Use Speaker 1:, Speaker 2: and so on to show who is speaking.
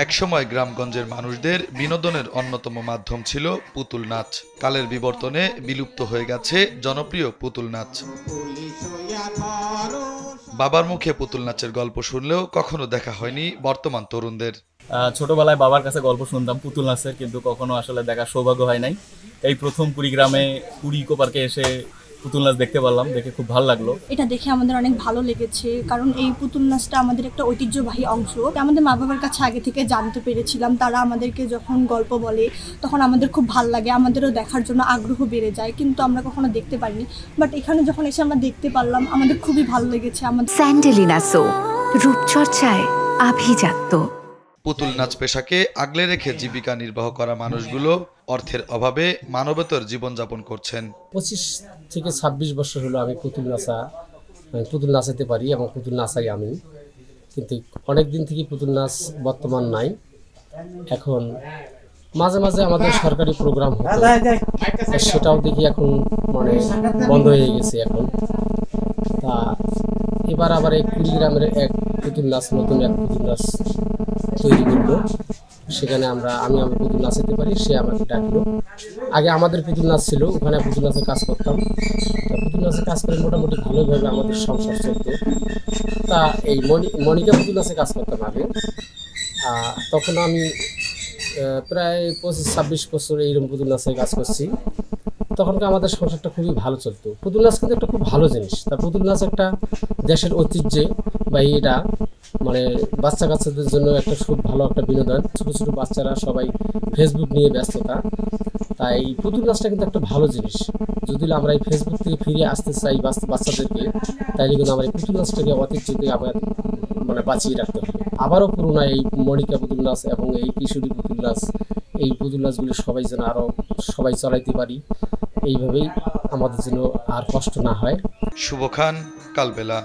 Speaker 1: একসময় গ্রামগঞ্জের মানুষদের বিনোদনের অন্যতম মাধ্যম ছিল পুতুল নাচ। কালের বিবর্তনে বিলুপ্ত হয়ে গেছে জনপ্রিয় পুতুল নাচ। বাবার মুখে পুতুল নাচের গল্প শুনলেও কখনো দেখা হয়নি বর্তমান তরুণদের।
Speaker 2: ছোটবেলায় বাবার কাছে গল্প শুনতাম পুতুল নাচের, কিন্তু কখনো আসলে দেখার সৌভাগ্য হয় নাই। এই প্রথম কুড়িগ্রামে ইকো পার্কে এসে পুতুল নাচ দেখতে পারলাম, দেখে খুব ভালো লাগলো।
Speaker 3: এটা দেখে আমাদের অনেক ভালো লেগেছে, কারণ এই পুতুল নাচটা আমাদের একটা ঐতিহ্যবাহী অংশ। আমাদের মা বাবার কাছে আগে থেকে জানতে পেরেছিলাম, তারা আমাদেরকে যখন গল্প বলে তখন আমাদের খুব ভালো লাগে, আমাদেরও দেখার জন্য আগ্রহ বেড়ে যায়, কিন্তু আমরা কখনো দেখতে পারিনি। বাট এখানে যখন এসে আমরা দেখতে পারলাম, আমাদের খুবই ভালো লেগেছে।
Speaker 4: স্যান্ডেলিনা সো, রূপচর্চায় আভিজাত্য।
Speaker 1: পুতুল নাচ পেশাকে আগলে রেখে জীবিকা নির্বাহ করা মানুষগুলো অর্থের অভাবে মানবেতর জীবনযাপন করছেন।
Speaker 5: 25 থেকে 26 বছর হলো আমি পুতুল নাচাতে পারি এবং পুতুল নাচাই আমি, কিন্তু অনেক দিন থেকে পুতুল নাচ বর্তমান নাই। এখন মাঝে মাঝে আমাদের সরকারি প্রোগ্রাম হতো, সেটাও দেখি এখন মানে বন্ধ হয়ে গেছে এখন। তা এবার আবার এই কুড়িগ্রামের এক পুতুল নাচ, নতুন এক পুতুল নাচ তৈরি করলো, সেখানে আমি পুতুল নাচাতে পারি, সে আমাকে ডাকলো। আগে আমাদের পুতুল নাচ ছিল, ওখানে পুতুল নাচের কাজ করতাম। তা পুতুল নাচের কাজ করে মোটামুটি ভালোভাবে আমাদের সংসার চলতো। তা এই মনিকা পুতুল নাচের কাজ করতাম আগে। তখন আমি প্রায় 25-26 বছর এইরকম পুতুল নাচের কাজ করছি। তখনকার আমাদের সংসারটা খুবই ভালো চলতো। পুতুল নাচ কিন্তু একটা খুব ভালো জিনিস। তা পুতুল নাচ একটা দেশের ঐতিহ্যে বা এটা মানে বাচ্চা কাচ্চাদের জন্য একটা খুব ভালো একটা বিনোদন। ছোটো ছোটো বাচ্চারা সবাই ফেসবুক নিয়ে ব্যস্ততা, তাই পুতুল নাচটা কিন্তু একটা ভালো জিনিস। যদি আমরা এই ফেসবুক থেকে ফিরে আসতে চাই বাচ্চাদেরকে, তাইলে কিন্তু আমরা এই পুতুল নাচটাকে ঐতিহ্যকে আবার মানে বাঁচিয়ে রাখতে হবে। আবারও পুরোনো এই মনিকা পুতুল নাচ এবং এই কিশোরী পুতুল নাচ, এই পুতুল নাচগুলি সবাই যেন আরও সবাই চালাইতে পারি, এইভাবেই আমাদের জন্য আর কষ্ট না হয়।
Speaker 1: শুভ খান, কালবেলা।